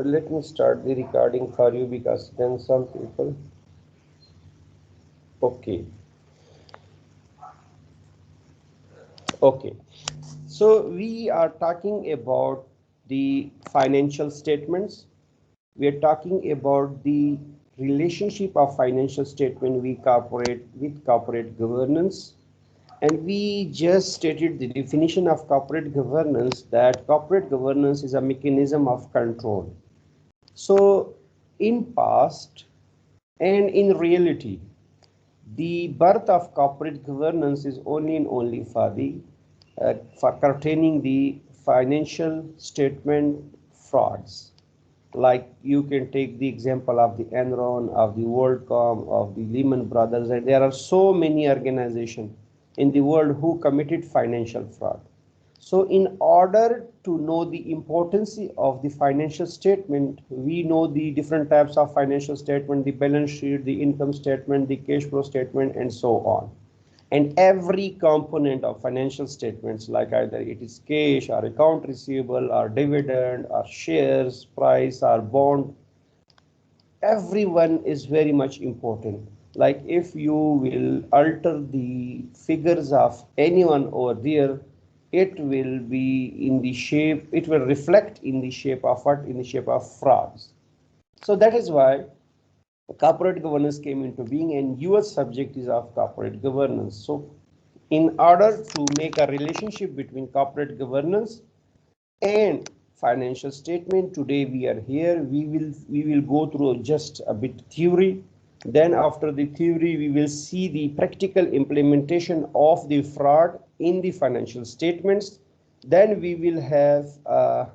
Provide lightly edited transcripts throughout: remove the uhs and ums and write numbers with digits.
let me start the recording for you because then some people. Okay. Okay. So we are talking about the financial statements. We are talking about the relationship of financial statement with corporate governance. And we just stated the definition of corporate governance, that corporate governance is a mechanism of control. So in past and in reality, the birth of corporate governance is only and only for containing the financial statement frauds. Like you can take the example of the Enron, of the WorldCom, of the Lehman Brothers, and there are so many organizations in the world who committed financial fraud. So in order to know the importance of the financial statement, we know the different types of financial statement, the balance sheet, the income statement, the cash flow statement, and so on. And every component of financial statements, like either it is cash or account receivable or dividend or shares, price or bond, everyone is very much important. Like if you will alter the figures of anyone over there, it will be in the shape, it will reflect in the shape of what? In the shape of frauds. So that is why corporate governance came into being, and your subject is of corporate governance. So in order to make a relationship between corporate governance and financial statement, today we are here. We will go through just a bit theory. Then after the theory, we will see the practical implementation of the fraud in the financial statements. Then we will have a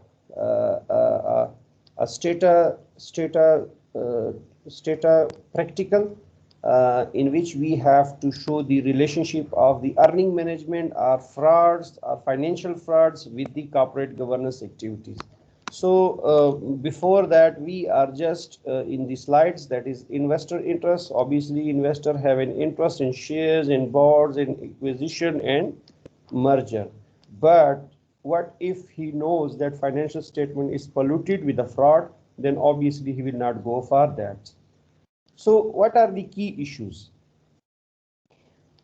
stata practical in which we have to show the relationship of the earning management or frauds or financial frauds with the corporate governance activities. So before that, we are just in the slides, that is investor interest. Obviously, investor have an interest in shares, in boards, in acquisition and merger. But what if he knows that financial statement is polluted with a fraud? Then obviously he will not go for that. So what are the key issues?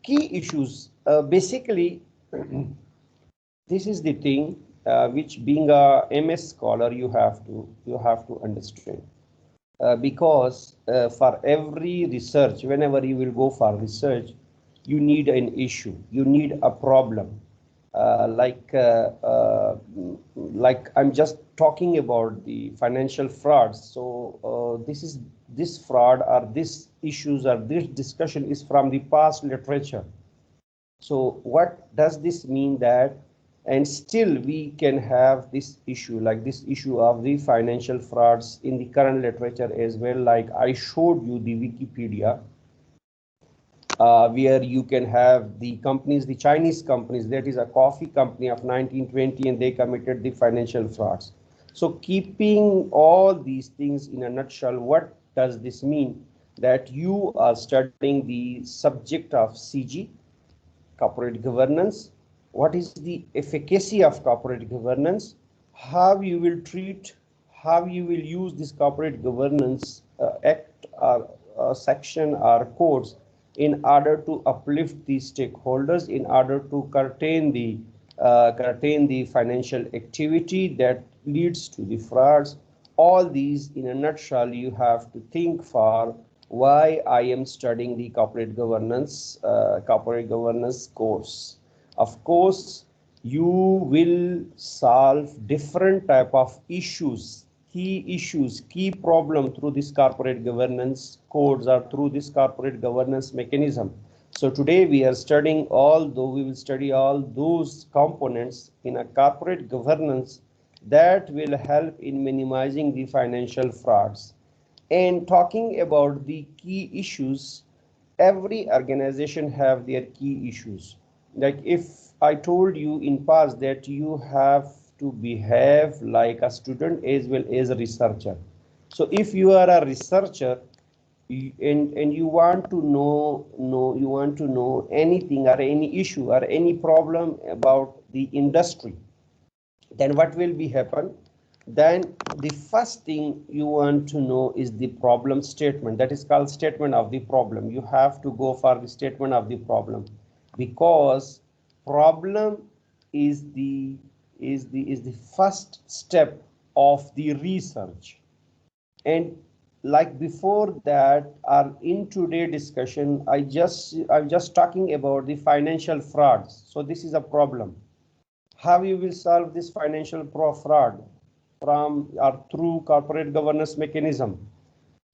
Key issues, basically, this is the thing which being a MS scholar you have to understand. Because for every research, whenever you will go for research, you need an issue, you need a problem. Like I'm just talking about the financial frauds. So this fraud or this issues or this discussion is from the past literature. So what does this mean that, and still we can have this issue, like this issue of the financial frauds in the current literature as well. Like I showed you the Wikipedia, where you can have the companies, the Chinese companies, that is a coffee company of 1920, and they committed the financial frauds. So keeping all these things in a nutshell, what does this mean? That you are studying the subject of CG, corporate governance. What is the efficacy of corporate governance? How you will treat, how you will use this corporate governance act or section or codes in order to uplift the stakeholders, in order to curtail the financial activity that leads to the frauds. All these in a nutshell you have to think for why I am studying the corporate governance course. Of course, you will solve different type of issues, key problem through this corporate governance codes or through this corporate governance mechanism. So today we are studying we will study all those components in a corporate governance that will help in minimizing the financial frauds. And talking about the key issues, every organization have their key issues. Like if I told you in past that you have to behave like a student as well as a researcher. So if you are a researcher and you want to know anything or any issue or any problem about the industry, then what will be happen? then the first thing you want to know is the problem statement. That is called statement of the problem. You have to go for the statement of the problem, because problem is the first step of the research. And like before that, or in today's discussion, I'm just talking about the financial frauds. So this is a problem. How you will solve this financial fraud from or through corporate governance mechanism?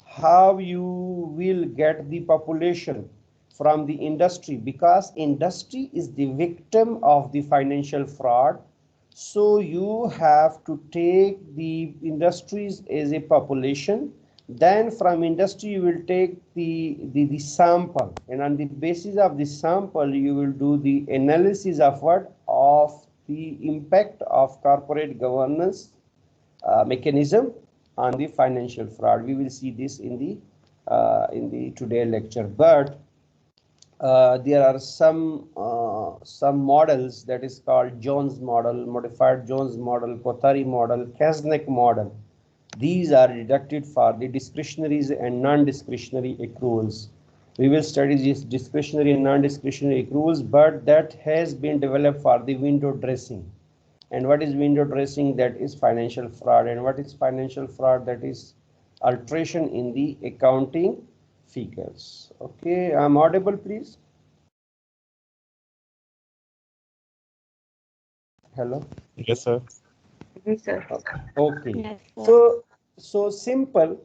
How you will get the population from the industry, because industry is the victim of the financial fraud. So you have to take the industries as a population. Then from industry you will take the sample, and on the basis of the sample you will do the analysis of what, of the impact of corporate governance mechanism on the financial fraud. We will see this in the today lecture. But there are some models that is called Jones model, modified Jones model, Kothari model, Kaznek model. These are deducted for the discretionaries and non-discretionary accruals. We will study these discretionary and non-discretionary accruals, but that has been developed for the window dressing. And what is window dressing? That is financial fraud. And what is financial fraud? That is alteration in the accounting figures. Okay, I'm audible, please. Hello. Yes, sir. Yes, sir. Okay. Yes, sir. So simple.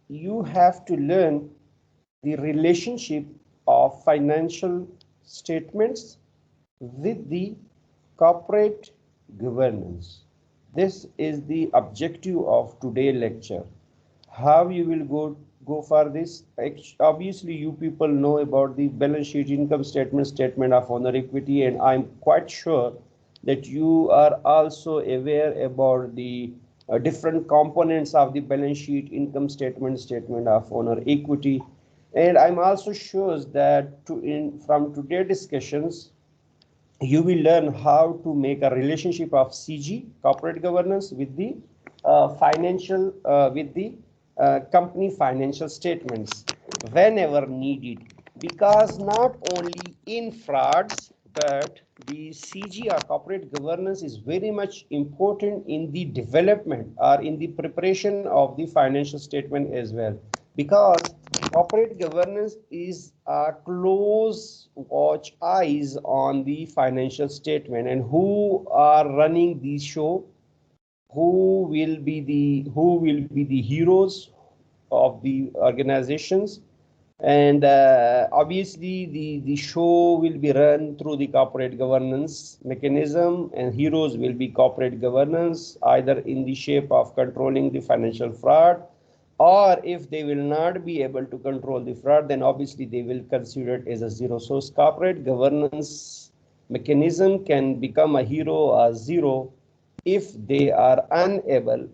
You have to learn the relationship of financial statements with the corporate governance. This is the objective of today's lecture. How you will go for this? Obviously, you people know about the balance sheet, income statement, statement of owner equity, and I'm quite sure that you are also aware about the different components of the balance sheet, income statement, statement of owner equity. And I'm also sure that from today's discussions, you will learn how to make a relationship of CG, corporate governance, with the company financial statements whenever needed. Because not only in frauds, but the CG or corporate governance is very much important in the development or in the preparation of the financial statement as well. Because corporate governance is a close watch eyes on the financial statement, and who are running the show, who will be the heroes of the organizations. And obviously the show will be run through the corporate governance mechanism, and heroes will be corporate governance, either in the shape of controlling the financial fraud, or if they will not be able to control the fraud, then obviously they will consider it as a zero. So corporate governance mechanism can become a hero or zero if they are unable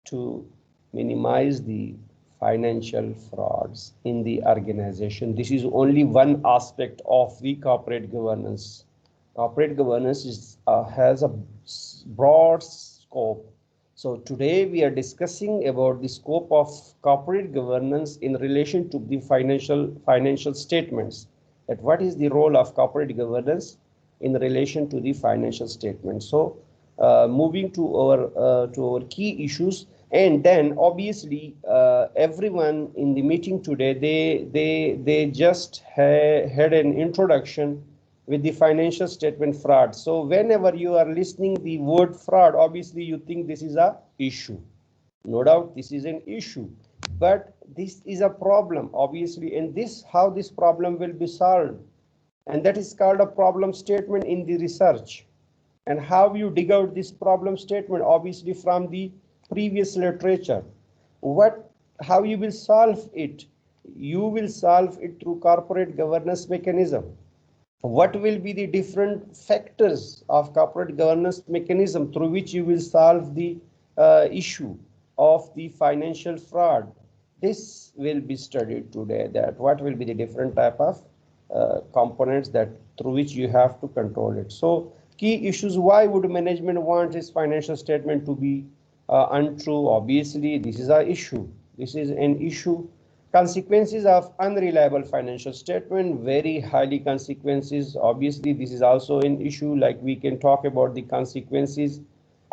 to minimize the financial frauds in the organization. This is only one aspect of the corporate governance. Corporate governance has a broad scope. So today we are discussing about the scope of corporate governance in relation to the financial statements. That what is the role of corporate governance in relation to the financial statements. So moving to our key issues, and then obviously everyone in the meeting today, they just had an introduction with the financial statement fraud. So whenever you are listening the word fraud, obviously you think this is a issue. No doubt this is an issue, but this is a problem, obviously, and how this problem will be solved. And that is called a problem statement in the research. And how you dig out this problem statement, obviously from the previous literature. How you will solve it? You will solve it through corporate governance mechanism. What will be the different factors of corporate governance mechanism through which you will solve the issue of the financial fraud? This will be studied today, that what will be the different type of components that through which you have to control it. So Key issues: why would management want its financial statement to be untrue? Obviously, this is an issue. This is an issue. Consequences of unreliable financial statement, very highly consequences. Obviously, this is also an issue. Like, we can talk about the consequences,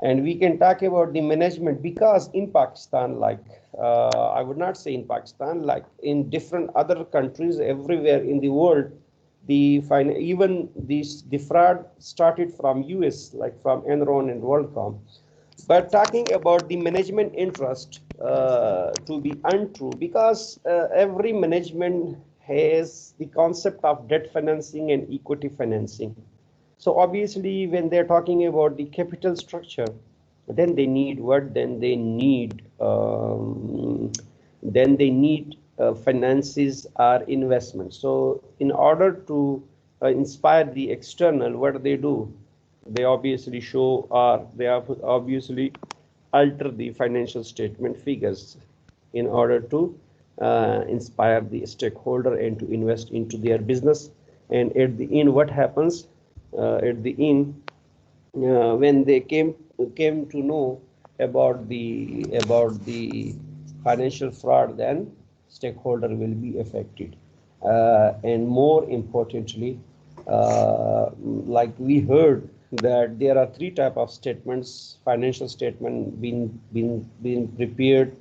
and we can talk about the management, because in Pakistan, like I would not say in Pakistan, like in different other countries everywhere in the world, even the fraud started from US, like from Enron and WorldCom. But talking about the management interest to be untrue, because every management has the concept of debt financing and equity financing. So obviously, when they're talking about the capital structure, then they need what? Then they need finances or investments. So in order to inspire the external, what do? They obviously show, or they obviously alter the financial statement figures in order to inspire the stakeholder and to invest into their business. And at the end, what happens? At the end, when they came to know about the financial fraud, then stakeholder will be affected. And more importantly, like we heard that there are three type of statements, financial statement being prepared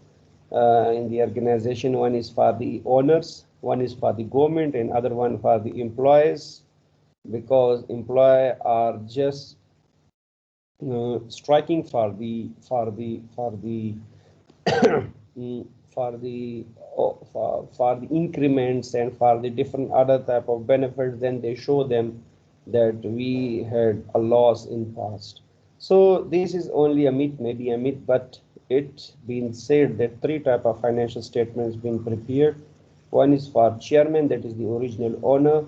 in the organization. One is for the owners, one is for the government, and other one for the employees, because employees are just striking for the for the increments and for the different other type of benefits. Then they show them that we had a loss in past. So this is only a myth, maybe a myth, but it's been said that three type of financial statements been prepared. One is for chairman, that is the original owner.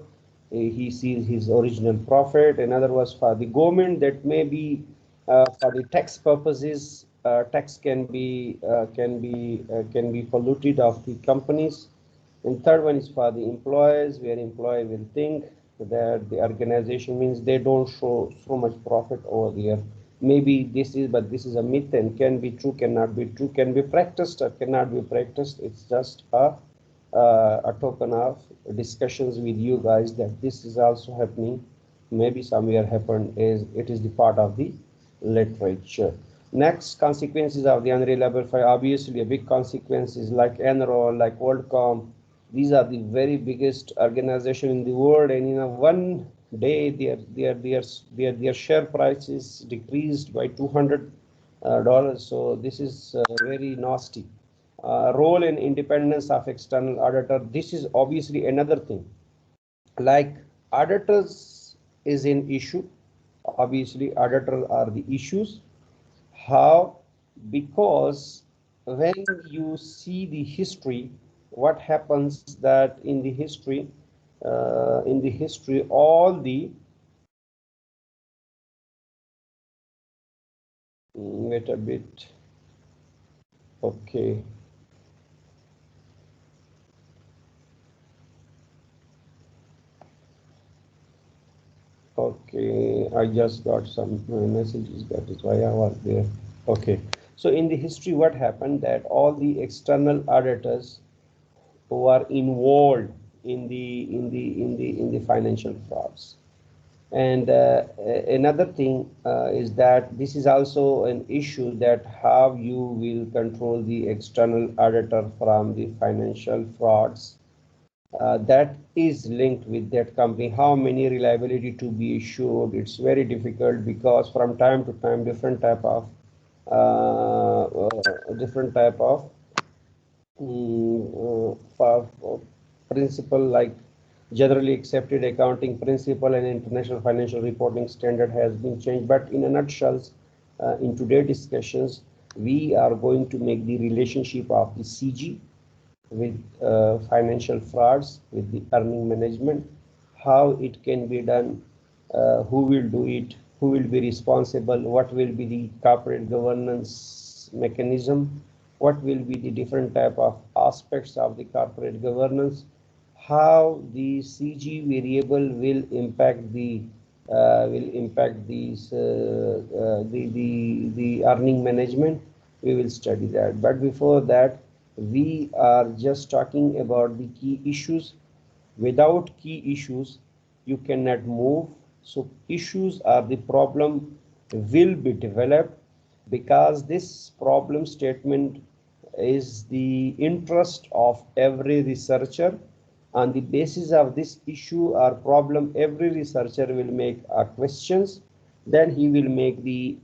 He sees his original profit. Another was for the government, that may be for the tax purposes. Tax can be polluted of the companies. And third one is for the employees, where employee will think that the organization means they don't show so much profit over there. Maybe this is, but this is a myth and can be true, cannot be true, can be practiced or cannot be practiced. It's just a token of discussions with you guys that this is also happening. Maybe somewhere happened, is it is the part of the literature. Next, consequences of the unreliable file. Obviously, a big consequences like Enron, like WorldCom. These are the very biggest organization in the world, and in a one day, their share prices decreased by $200. So this is very nasty. Role and independence of external auditor. This is obviously another thing. Like, auditors is an issue. Obviously, auditors are the issues. How? Because when you see the history, what happens that in the history, all the wait a bit. Okay. Okay, I just got some messages, that is why I was there. Okay, so in the history, what happened that all the external auditors who are involved in the financial frauds. And another thing is that this is also an issue, that how you will control the external auditor from the financial frauds. That is linked with that company. How many reliability to be assured? It's very difficult, because from time to time different type of principle, like generally accepted accounting principle and international financial reporting standard has been changed. But in a nutshell, in today's discussions, we are going to make the relationship of the CG with financial frauds, with the earning management, how it can be done, who will do it, who will be responsible, what will be the corporate governance mechanism, what will be the different type of aspects of the corporate governance, how the CG variable will impact the will impact these the earning management. We will study that, but before that we are just talking about the key issues. Without key issues you cannot move. So issues are the problem will be developed, because this problem statement is the interest of every researcher. On the basis of this issue or problem, every researcher will make questions, then he will make the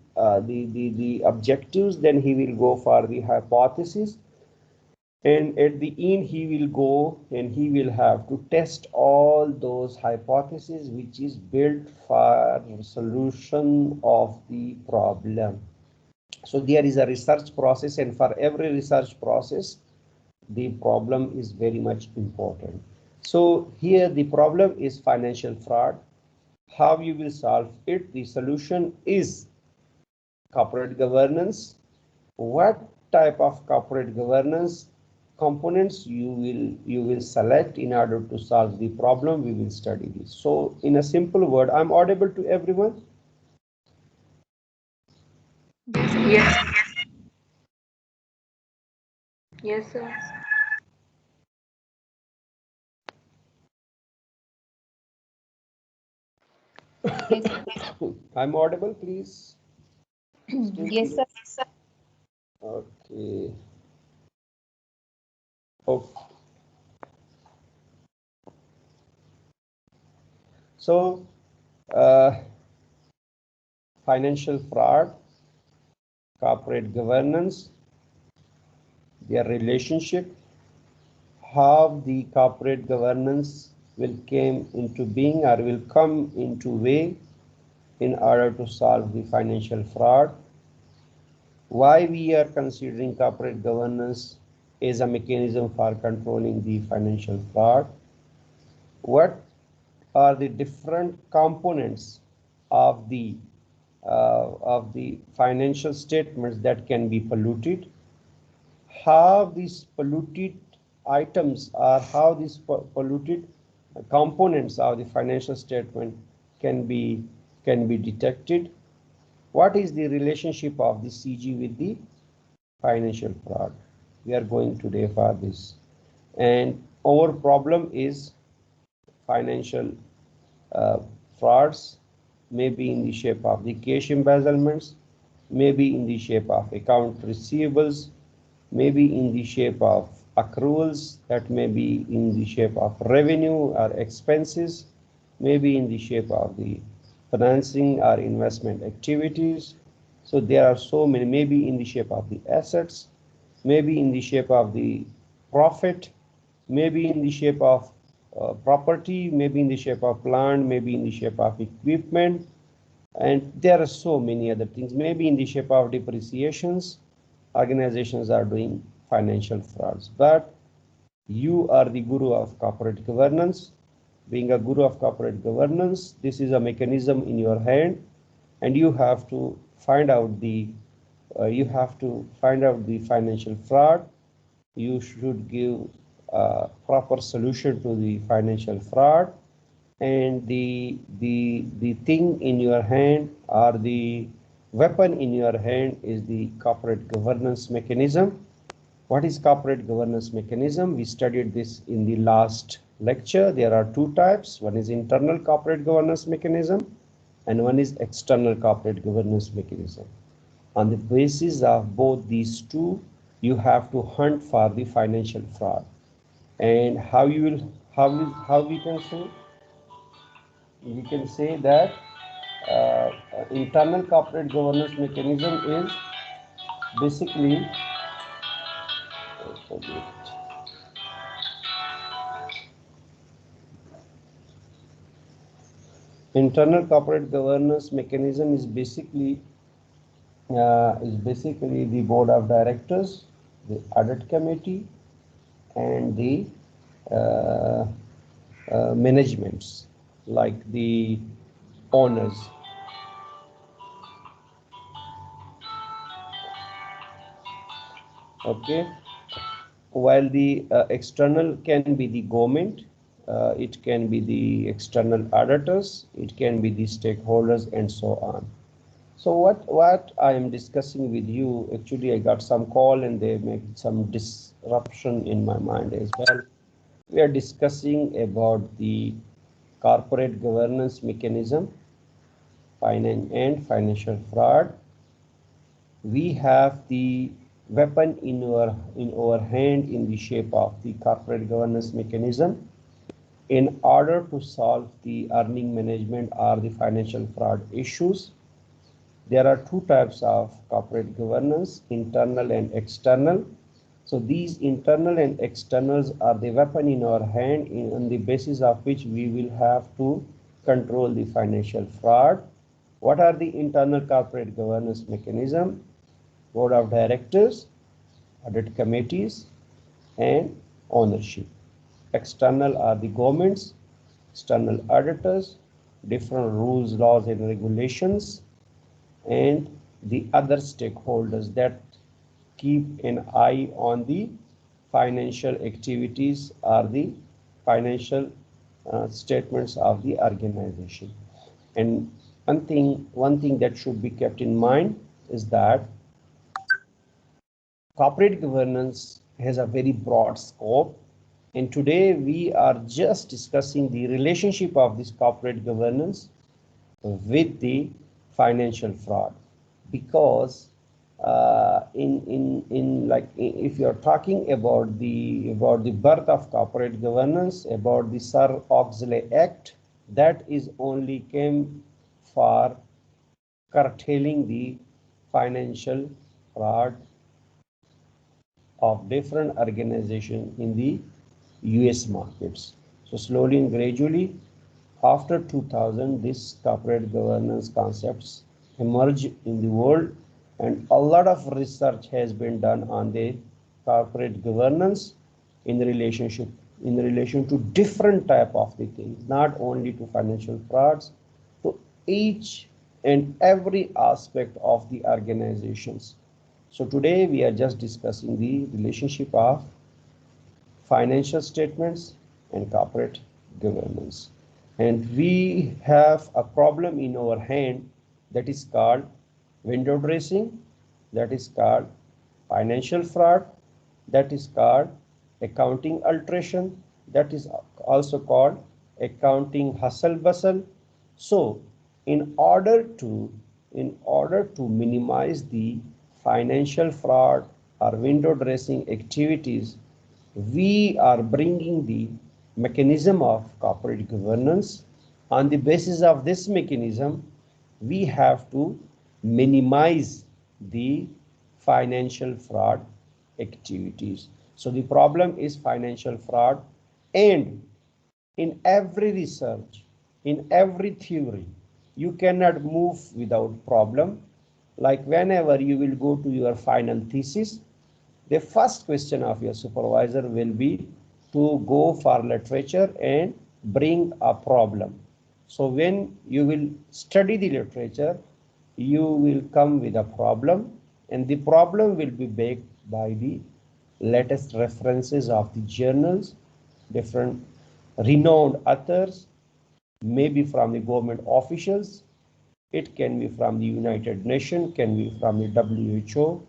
objectives, then he will go for the hypothesis, and at the end he will go and he will have to test all those hypotheses which is built for solution of the problem. So there is a research process, and for every research process the problem is very much important. So here the problem is financial fraud. How you will solve it? The solution is corporate governance. What type of corporate governance components you will select in order to solve the problem? We will study this. So in a simple word, I'm audible to everyone? Yes. Yes, sir. I'm audible, please. Yes, sir. Okay. Okay. So financial fraud, corporate governance, their relationship, how the corporate governance will came into being or will come into way in order to solve the financial fraud, why we are considering corporate governance as a mechanism for controlling the financial fraud, what are the different components of the financial statements that can be polluted, how these polluted items or how these polluted components of the financial statement can be detected, what is the relationship of the CG with the financial fraud. We are going today for this, and our problem is financial frauds, maybe in the shape of the cash embezzlements, maybe in the shape of account receivables, maybe in the shape of accruals, that may be in the shape of revenue or expenses, maybe in the shape of the financing or investment activities. So there are so many, maybe in the shape of the assets, maybe in the shape of the profit, maybe in the shape of property, maybe in the shape of land, maybe in the shape of equipment, and there are so many other things, maybe in the shape of depreciations. Organizations are doing financial frauds, but you are the guru of corporate governance. Being a guru of corporate governance, this is a mechanism in your hand, and you have to find out the financial fraud. You should give a proper solution to the financial fraud, and the thing in your hand or the weapon in your hand is the corporate governance mechanism. What is corporate governance mechanism? We studied this in the last lecture. There are two types. One is internal corporate governance mechanism and one is external corporate governance mechanism. On the basis of both these two, you have to hunt for the financial fraud. And how we can say that internal corporate governance mechanism is basically internal corporate governance mechanism is basically the board of directors, the audit committee, and the managements like the owners. Okay, while the external can be the government, it can be the external auditors, it can be the stakeholders, and so on. So what I am discussing with you, actually I got some call and they make some disruption in my mind as well. We are discussing about the corporate governance mechanism, finance and financial fraud. We have the weapon in our hand in the shape of the corporate governance mechanism in order to solve the earning management or the financial fraud issues. There are two types of corporate governance, internal and external. So these internal and externals are the weapon in our hand on the basis of which we will have to control the financial fraud. What are the internal corporate governance mechanism? Board of directors, audit committees, and ownership. External are the governments, external auditors, different rules, laws, and regulations, and the other stakeholders that keep an eye on the financial activities or the financial statements of the organization. And one thing that should be kept in mind is that corporate governance has a very broad scope, and today we are just discussing the relationship of this corporate governance with the financial fraud, because if you are talking about the birth of corporate governance, about the Sarbanes-Oxley Act, that is only came for curtailing the financial fraud of different organizations in the US markets. So slowly and gradually, after 2000, these corporate governance concepts emerge in the world, and a lot of research has been done on the corporate governance in relation to different type of the things, not only to financial frauds, to each and every aspect of the organizations. So today we are just discussing the relationship of financial statements and corporate governance. And we have a problem in our hand that is called window dressing, that is called financial fraud, that is called accounting alteration, that is also called accounting hustle bustle. So in order to minimize the financial fraud or window dressing activities, we are bringing the mechanism of corporate governance. On the basis of this mechanism, we have to minimize the financial fraud activities. So the problem is financial fraud, and in every research, in every theory, you cannot move without problem. Like whenever you will go to your final thesis, the first question of your supervisor will be to go for literature and bring a problem. So when you will study the literature, you will come with a problem, and the problem will be backed by the latest references of the journals, different renowned authors, maybe from the government officials. It can be from the United Nations, can be from the WHO,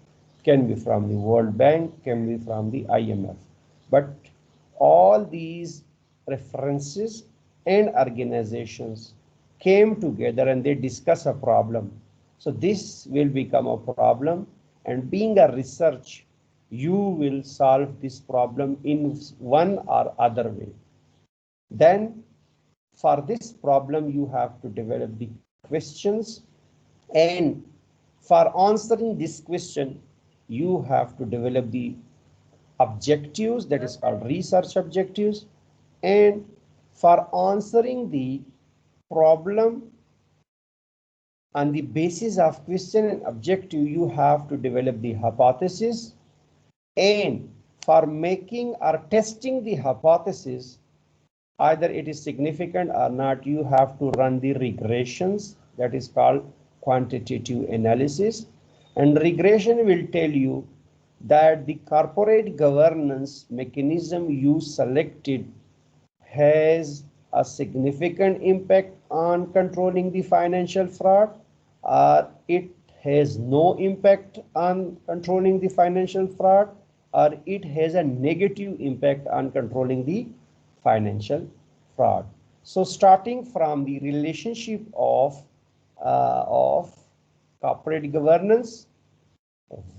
can be from the World Bank, can be from the IMF. But all these references and organizations came together and they discuss a problem. So this will become a problem, and being a research, you will solve this problem in one or other way. Then for this problem, you have to develop the questions, and for answering this question, you have to develop the objectives, that is called research objectives, and for answering the problem on the basis of question and objective, you have to develop the hypothesis, and for making or testing the hypothesis, either it is significant or not, you have to run the regressions, that is called quantitative analysis. And regression will tell you that the corporate governance mechanism you selected has a significant impact on controlling the financial fraud, or it has no impact on controlling the financial fraud, or it has a negative impact on controlling the financial fraud. So starting from the relationship of corporate governance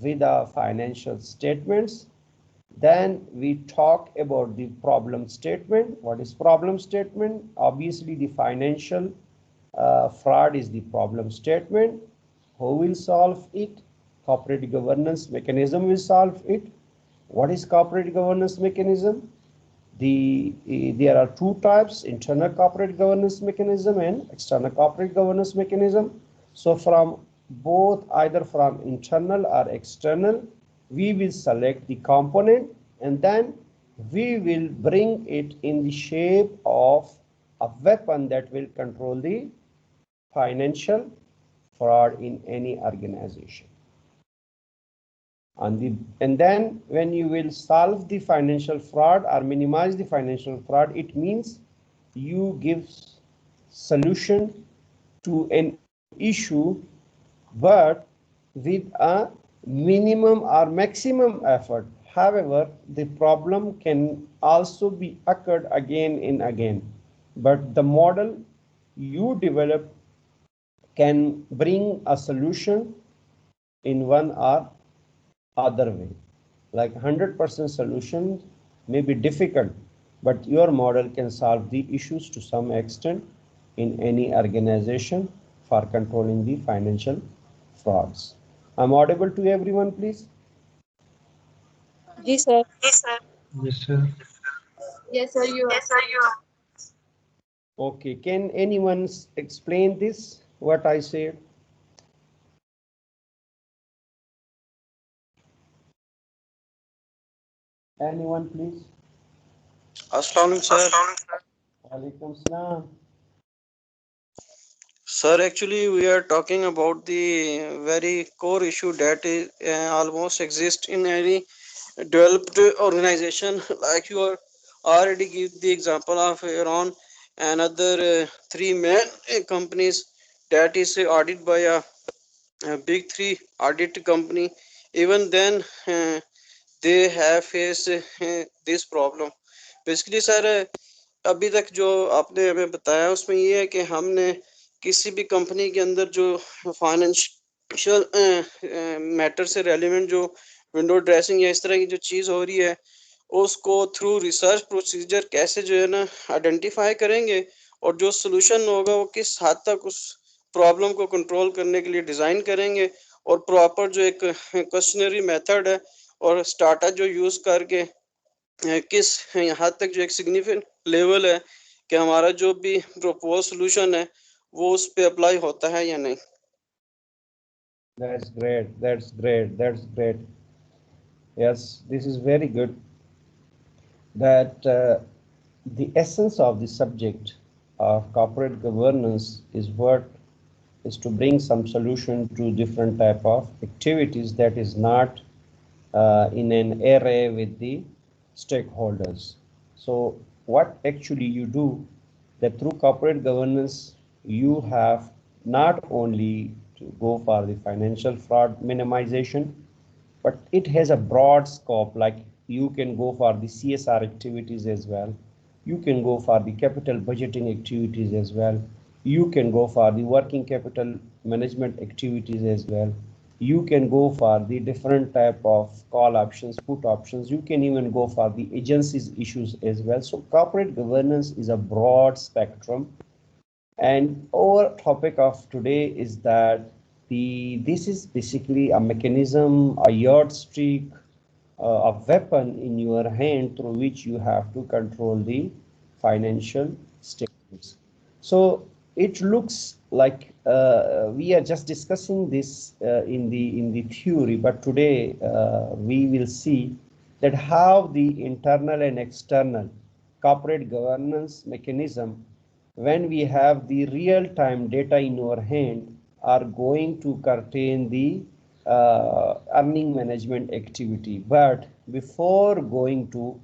with the financial statements, then we talk about the problem statement. What is problem statement? Obviously, the financial fraud is the problem statement. Who will solve it? Corporate governance mechanism will solve it. What is corporate governance mechanism? There are two types: internal corporate governance mechanism and external corporate governance mechanism. So from both, either from internal or external, we will select the component and then we will bring it in the shape of a weapon that will control the financial fraud in any organization. And then when you will solve the financial fraud or minimize the financial fraud, it means you give solution to an issue, but with a minimum or maximum effort. However, the problem can also be occurred again and again, but the model you develop can bring a solution in one or other way. Like 100% solution may be difficult, but your model can solve the issues to some extent in any organization for controlling the financial frauds. I'm audible to everyone, please? Yes, sir. Yes, sir. Yes, sir, you are. Okay, can anyone explain this, what I said? Anyone, please? Assalamualaikum, sir. Walaikum salam. Sir, actually, we are talking about the very core issue that is almost exists in any developed organization. Like you are already give the example of Iran and other three main companies that is audited by a big three audit company. Even then, they have faced this problem. Basically, sir, अभी तक जो आपने हमें बताया उसमें ये है कि हमने किसी भी कंपनी के अंदर जो फाइनेंशियल मैटर से रेलिवेंट जो विंडो ड्रेसिंग या इस तरह की जो चीज़ हो रही है उसको थ्रू रिसर्च प्रोसीजर कैसे जो है ना आइडेंटिफाई करेंगे और जो सोल्यूशन होगा वो किस हद तक उस प्रॉब्लम को कंट्रोल करने के लिए डिज़ाइन करेंगे और प्रॉपर जो एक क्वेश्चनरी मेथड है और स्टार्टर जो यूज़ करके किस हद तक जो एक सिग्निफिकेंट लेवल है कि हमारा जो भी प्रपोज सोल्यूशन है वो उस पे अप्लाई होता है या नहीं. That's great. That's great. That's great. Yes, this is very good. That the essence of the subject of corporate governance is what is to bring some solution to different type of activities that is not in an array with the stakeholders. So what actually you do, that through corporate governance you have not only to go for the financial fraud minimization, but it has a broad scope. Like you can go for the CSR activities as well, you can go for the capital budgeting activities as well, you can go for the working capital management activities as well, you can go for the different type of call options, put options, you can even go for the agencies issues as well. So corporate governance is a broad spectrum, and our topic of today is that this is basically a mechanism, a yardstick, a weapon in your hand through which you have to control the financial statements. So it looks like we are just discussing this in the theory, but today we will see that how the internal and external corporate governance mechanism, when we have the real-time data in our hand, are going to curtail the earning management activity. But before going to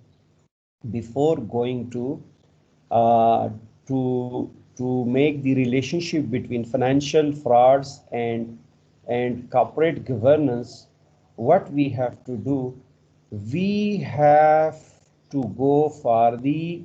uh, to make the relationship between financial frauds and corporate governance, what we have to do, we have to go for the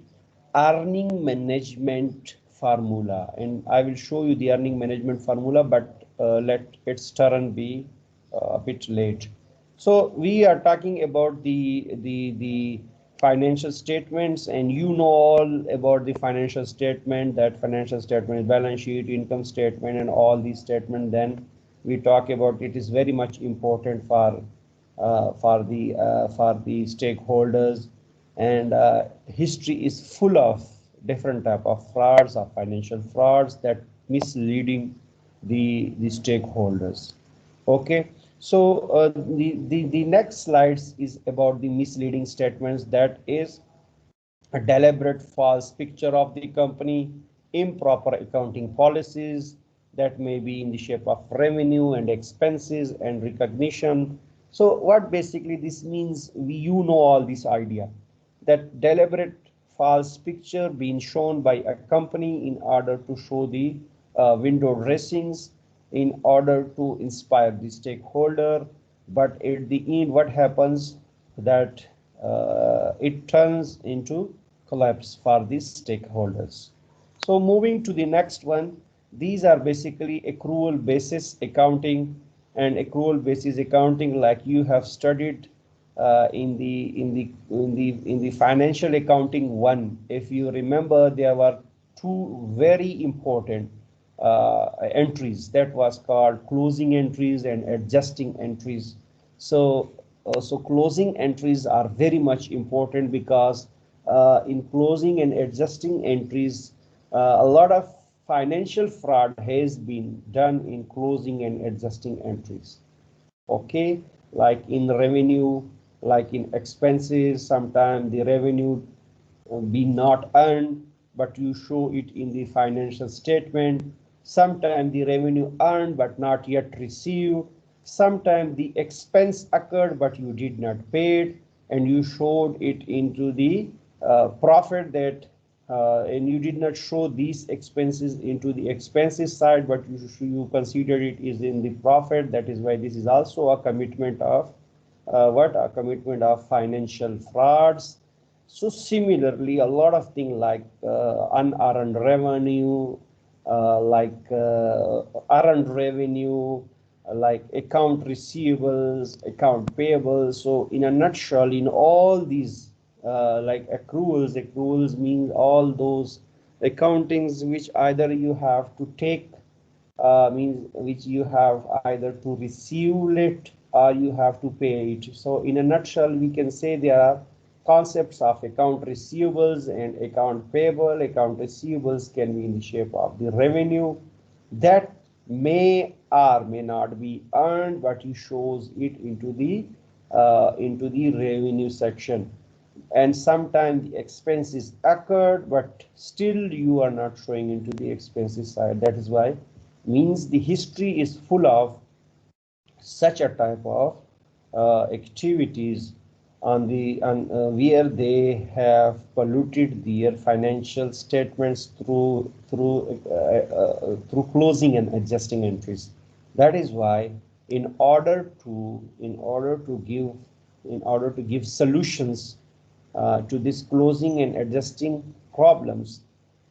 earning management formula, and I will show you the earning management formula, but let its turn be a bit late. So we are talking about the financial statements, and you know all about the financial statement, that financial statement is balance sheet, income statement, and all these statements. Then we talk about it is very much important for the stakeholders, and history is full of different type of frauds or financial frauds that misleading the stakeholders. Okay, so the next slides is about the misleading statements, that is a deliberate false picture of the company, improper accounting policies that may be in the shape of revenue and expenses and recognition. So what basically this means, you know all this idea, that deliberate false picture being shown by a company in order to show the window dressings, in order to inspire the stakeholder, but at the end what happens, that it turns into collapse for these stakeholders. So moving to the next one, these are basically accrual basis accounting, and accrual basis accounting, like you have studied in the financial accounting one. If you remember, there were two very important entries, that was called closing entries and adjusting entries. So closing entries are very much important, because in closing and adjusting entries, a lot of financial fraud has been done in closing and adjusting entries. Okay, like in revenue, like in expenses, sometimes the revenue be not earned, but you show it in the financial statement. Sometimes the revenue earned but not yet received. Sometimes the expense occurred but you did not pay it, and you showed it into the profit, that and you did not show these expenses into the expenses side, but you consider it is in the profit. That is why this is also a commitment of a commitment of financial frauds. So similarly, a lot of things like unearned revenue, earned revenue, like account receivables, account payables. So in a nutshell, in all these like accruals means all those accountings which either you have to take, means which you have either to receive it or you have to pay it. So in a nutshell, we can say there are concepts of account receivables and account payable. Account receivables can be in the shape of the revenue that may or may not be earned, but it shows it into the revenue section. And sometimes the expenses occurred, but still you are not showing into the expenses side. That is why means the history is full of such a type of activities where they have polluted their financial statements through closing and adjusting entries. That is why in order to give solutions to this closing and adjusting problems,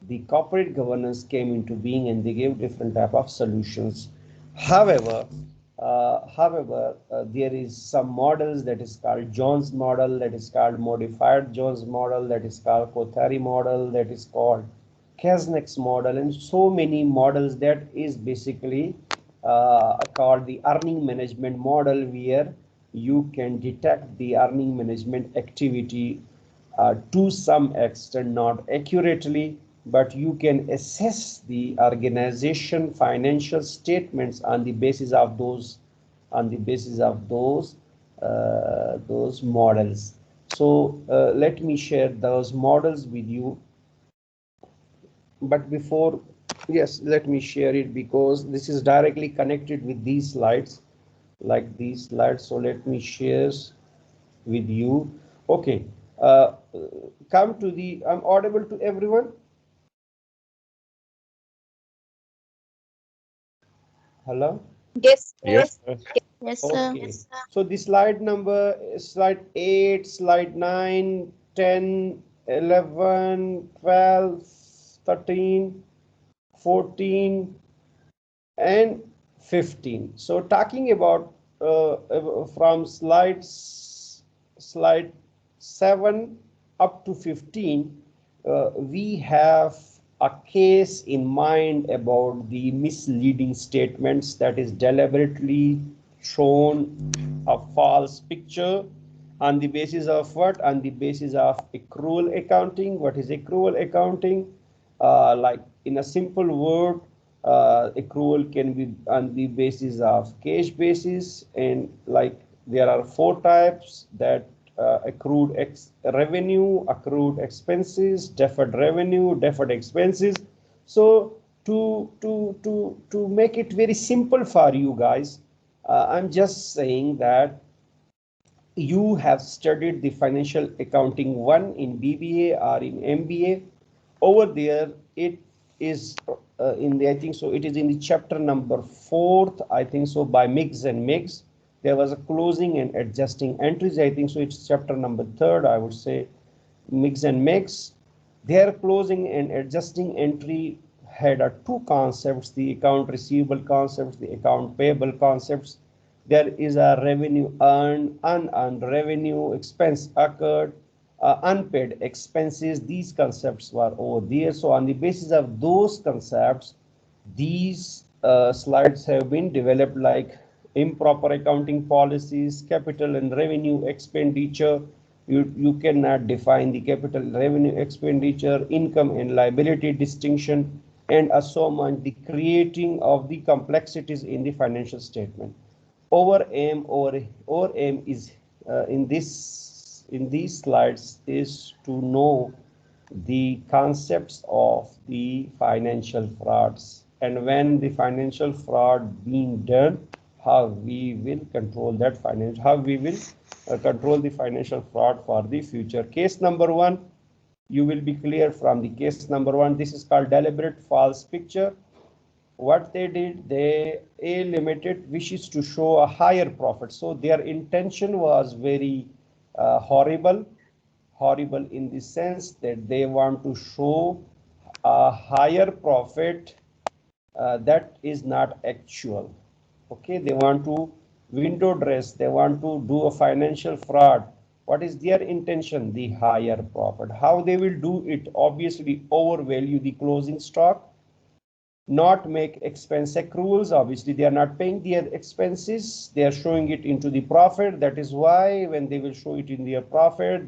the corporate governance came into being, and they gave different type of solutions. However, there is some models that is called Jones model, that is called modified Jones model, that is called Kothari model, that is called Kasnex model, and so many models that is basically called the earning management model, where you can detect the earning management activity to some extent, not accurately, but you can assess the organization financial statements on the basis of those models. So let me share those models with you. But before, yes, let me share it, because this is directly connected with these slides, like these slides. So let me share with you. Okay, come to the, I'm audible to everyone. Hello? Yes, Yes. yes, sir. Okay. So the slide number is slide 8, slide 9, 10, 11, 12, 13, 14, and 15. So talking about from slide 7 up to 15, we have a case in mind about the misleading statements, that is deliberately shown a false picture on the basis of what? On the basis of accrual accounting. What is accrual accounting? Like in a simple word, accrual can be on the basis of cash basis, and like there are 4 types, that accrued revenue, accrued expenses, deferred revenue, deferred expenses. So to make it very simple for you guys, I'm just saying that you have studied the financial accounting 1 in BBA or in MBA. Over there, it is in the, I think so, it is in the chapter number 4th, I think so, by Miggs and Miggs. There was a closing and adjusting entries. I think so, it's chapter number 3rd, I would say, Miggs and Miggs. Their closing and adjusting entry had 2 concepts: the account receivable concepts, the account payable concepts. There is a revenue earned, unearned revenue, expense occurred, unpaid expenses. These concepts were over there. So on the basis of those concepts, these slides have been developed, like improper accounting policies, capital and revenue expenditure. You cannot define the capital revenue expenditure, income and liability distinction, and so on, the creating of the complexities in the financial statement. Over aim is in these slides is to know the concepts of the financial frauds, and when the financial fraud being done, how we will control that financial, how we will control the financial fraud for the future. Case number 1, you will be clear from the case number 1. This is called deliberate false picture. What they did, they A Limited wishes to show a higher profit. So their intention was very horrible in the sense that they want to show a higher profit that is not actual. Okay, they want to window dress, they want to do a financial fraud. What is their intention? The higher profit. How they will do it? Obviously overvalue the closing stock, not make expense accruals. Obviously they are not paying their expenses, they are showing it into the profit. That is why when they will show it in their profit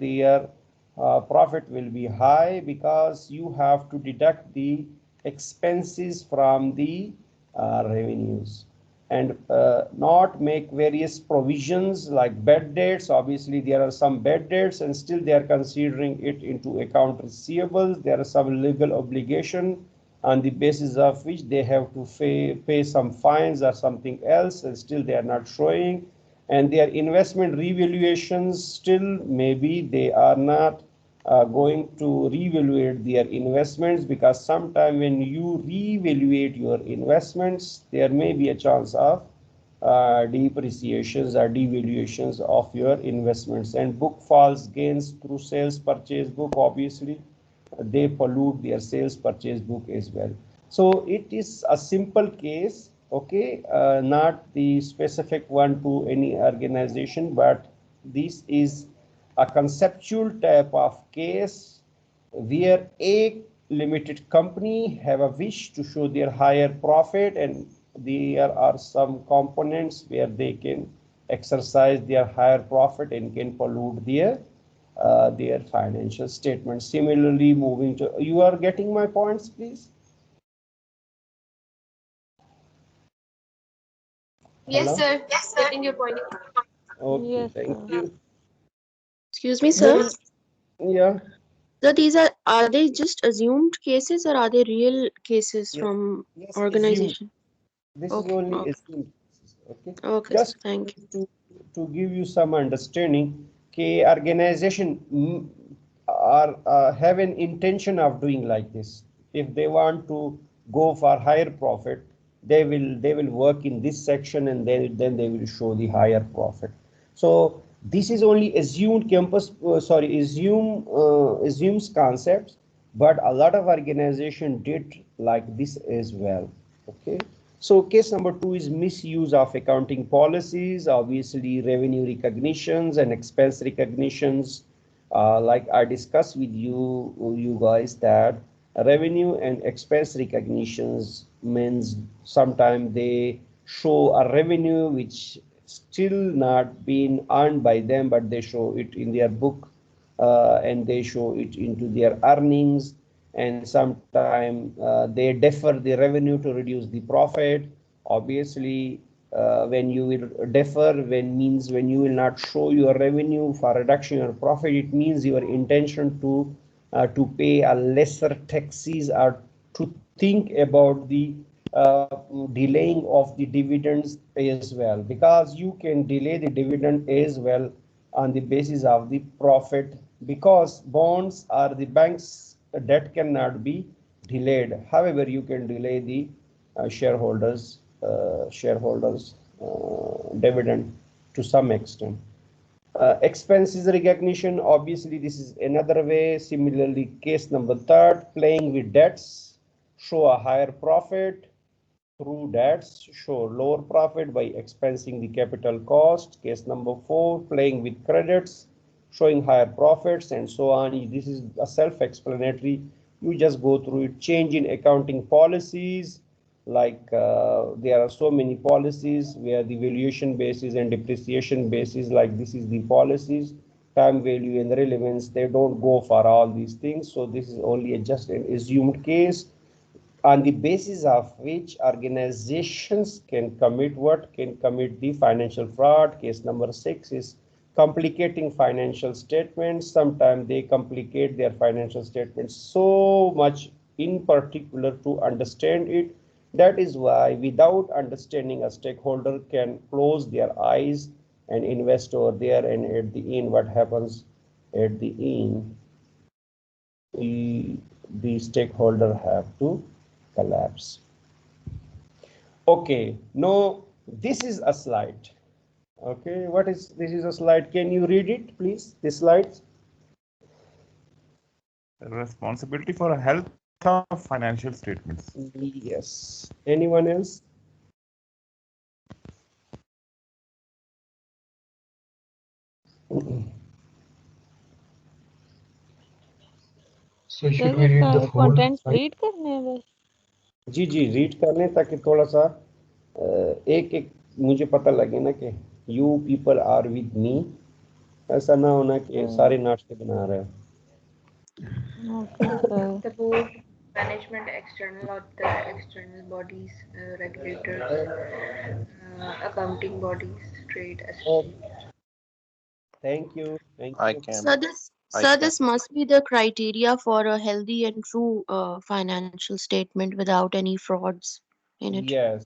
will be high, because you have to deduct the expenses from the revenues, and not make various provisions like bad debts. Obviously there are some bad debts and still they are considering it into account receivables. There are some legal obligation on the basis of which they have to pay some fines or something else, and still they are not showing. And their investment revaluations, still maybe they are not going to reevaluate their investments, because sometime when you reevaluate your investments, there may be a chance of depreciations or devaluations of your investments, and book false gains through sales purchase book. Obviously they pollute their sales purchase book as well. So it is a simple case, okay, not the specific one to any organization, but this is a conceptual type of case where a limited company have a wish to show their higher profit, and there are some components where they can exercise their higher profit and can pollute their financial statements. Similarly, moving to, you are getting my points, please? Yes, Hello? sir. Getting your point. Okay, Yes, thank sir. you. Excuse me, sir. Moving, yeah, So these are they just assumed cases or are they real cases yes, from yes, assume. organization? This is Okay, only okay, assumed. Okay, okay, sir. just Thank you. to give you some understanding, organization are have an intention of doing like this. If they want to go for higher profit, they will work in this section, and then they will show the higher profit. So this is only assumed assumes concepts, but a lot of organization did like this as well. Okay. So case number 2 is misuse of accounting policies, obviously revenue recognitions and expense recognitions. Like I discussed with you guys that revenue and expense recognitions means sometimes they show a revenue which still not been earned by them, but they show it in their book, and they show it into their earnings, and sometimes they defer the revenue to reduce the profit. Obviously, when you will defer, when you will not show your revenue for reduction or profit, it means your intention to pay a lesser taxes or to think about the delaying of the dividends as well, because you can delay the dividend as well on the basis of the profit, because bonds or the bank's debt cannot be delayed. However, you can delay the shareholders dividend to some extent. Expenses recognition, obviously this is another way. Similarly, case number 3, playing with debts, show a higher profit through debts, show lower profit by expensing the capital cost. Case number 4, playing with credits, showing higher profits, and so on. This is a self-explanatory. You just go through it. Change in accounting policies, like there are so many policies where the valuation basis and depreciation basis, like this is the policies, time value and relevance, they don't go for all these things. So this is only just an assumed case on the basis of which organizations can commit the financial fraud. Case number 6 is complicating financial statements. Sometimes they complicate their financial statements so much in particular to understand it. That is why without understanding, a stakeholder can close their eyes and invest over there, and at the end, what happens at the end, the stakeholder have to collapse. Okay, now this is a slide. Okay, this is a slide. Can you read it, please? The slides. Responsibility for health of financial statements. Yes. Anyone else? So should we read the whole contents slide? Read करने हैं बस जी जी read कर लें, ताकि थोड़ा सा एक एक मुझे पता लगे ना कि you people are with me, ऐसा ना होना कि सारे नाश्ते बना रहे हैं. Okay sir The board, management, external auditor, external bodies, regulators, accounting bodies, trade associations. Thank you. I can. Sir, this must be the criteria for a healthy and true financial statement without any frauds in it. Yes.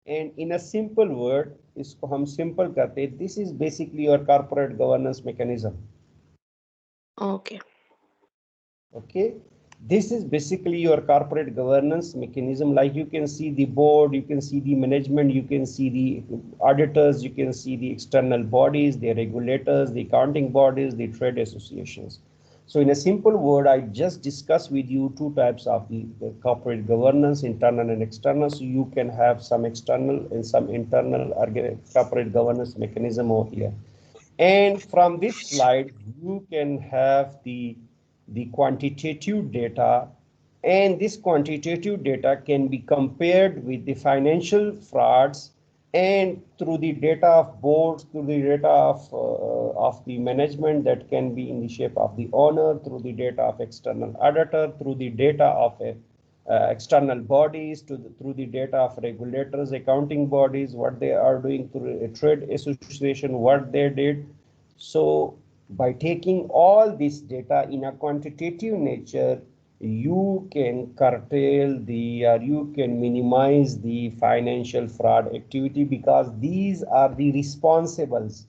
And in a simple word, इसको हम simple करते हैं. This is basically your corporate governance mechanism. Okay. Okay. This is basically your corporate governance mechanism. Like you can see the board, you can see the management, you can see the auditors, you can see the external bodies, the regulators, the accounting bodies, the trade associations. So in a simple word, I just discussed with you two types of the corporate governance, internal and external. So you can have some external and some internal corporate governance mechanism over here. And from this slide, you can have the quantitative data, and this quantitative data can be compared with the financial frauds, and through the data of boards, through the data of the management, that can be in the shape of the owner, through the data of external auditor, through the data of external bodies, through the data of regulators, accounting bodies, what they are doing, through a trade association, what they did. So by taking all this data in a quantitative nature, you can curtail you can minimize the financial fraud activity, because these are the responsibles.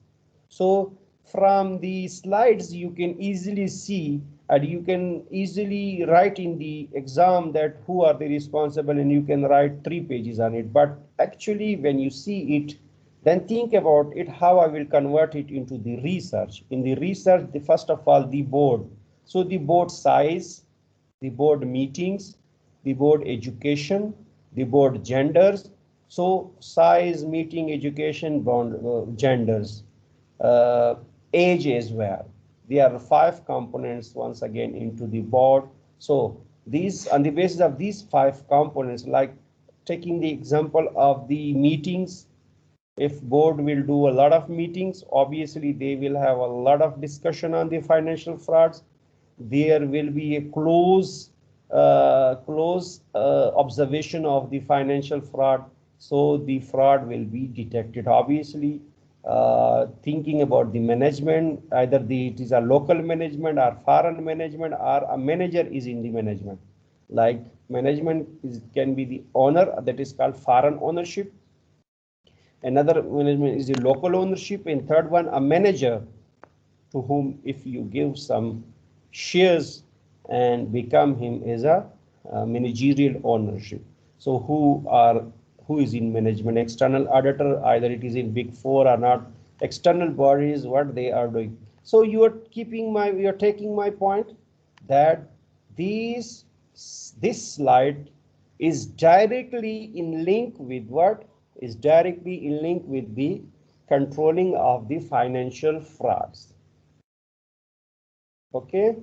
So from the slides, you can easily see and you can easily write in the exam that who are the responsible, and you can write 3 pages on it. But actually, when you see it, then think about it, how I will convert it into the research. In the research, first of all, the board. So the board size, the board meetings, the board education, the board genders. So size, meeting, education, genders, age as well. There are 5 components once again into the board. So these, on the basis of these 5 components, like taking the example of the meetings, if board will do a lot of meetings, obviously they will have a lot of discussion on the financial frauds. There will be a close observation of the financial fraud, so the fraud will be detected. Obviously, thinking about the management, either it is a local management or foreign management, or a manager is in the management. Like management can be the owner, that is called foreign ownership. Another management is the local ownership, and third one, a manager, to whom if you give some shares and become him as a managerial ownership. So who is in management? External auditor, either it is in Big Four or not. External bodies, what they are doing. So you are taking my point that this slide is directly in link with what? Is directly in link with the controlling of the financial frauds. Okay.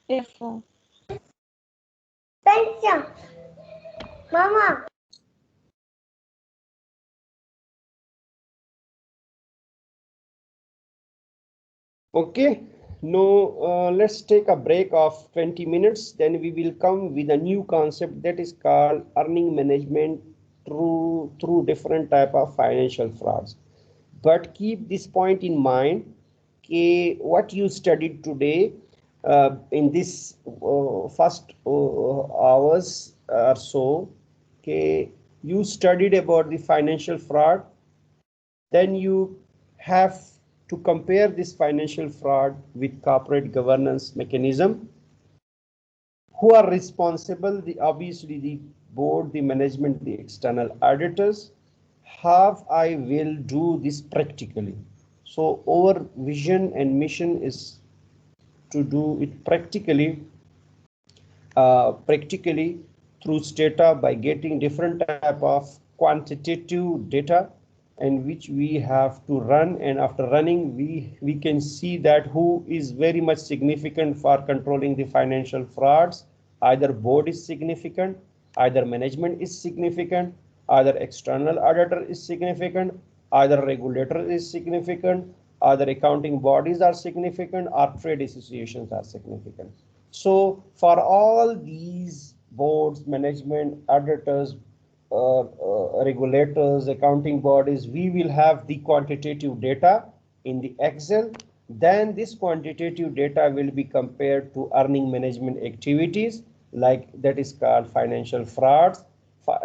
Yes, sir. Mama. Okay. Now let's take a break of 20 minutes. Then we will come with a new concept that is called earning management through different type of financial frauds. But keep this point in mind. Okay, what you studied today in this first hours or so, okay, you studied about the financial fraud. Then you have to compare this financial fraud with corporate governance mechanism. Who are responsible? Obviously the board, the management, the external auditors. How I will do this practically. So our vision and mission is to do it practically through data, by getting different type of quantitative data, and which we have to run, and after running we can see that who is very much significant for controlling the financial frauds. Either board is significant, either management is significant, either external auditor is significant, either regulator is significant, either accounting bodies are significant, or trade associations are significant. So for all these boards, management, auditors, regulators, accounting bodies, we will have the quantitative data in the Excel. Then this quantitative data will be compared to earning management activities, like that is called financial frauds.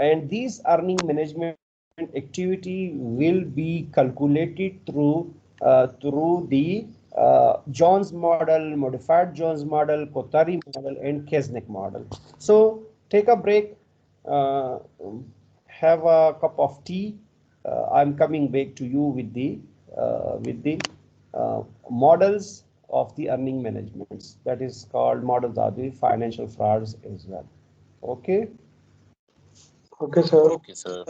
And these earning management activity will be calculated through the Jones model, modified Jones model, Kothari model, and Kesnick model. So take a break, have a cup of tea. I'm coming back to you with the models of the earning managements. That is called models of the financial frauds as well. Okay. Okay, sir.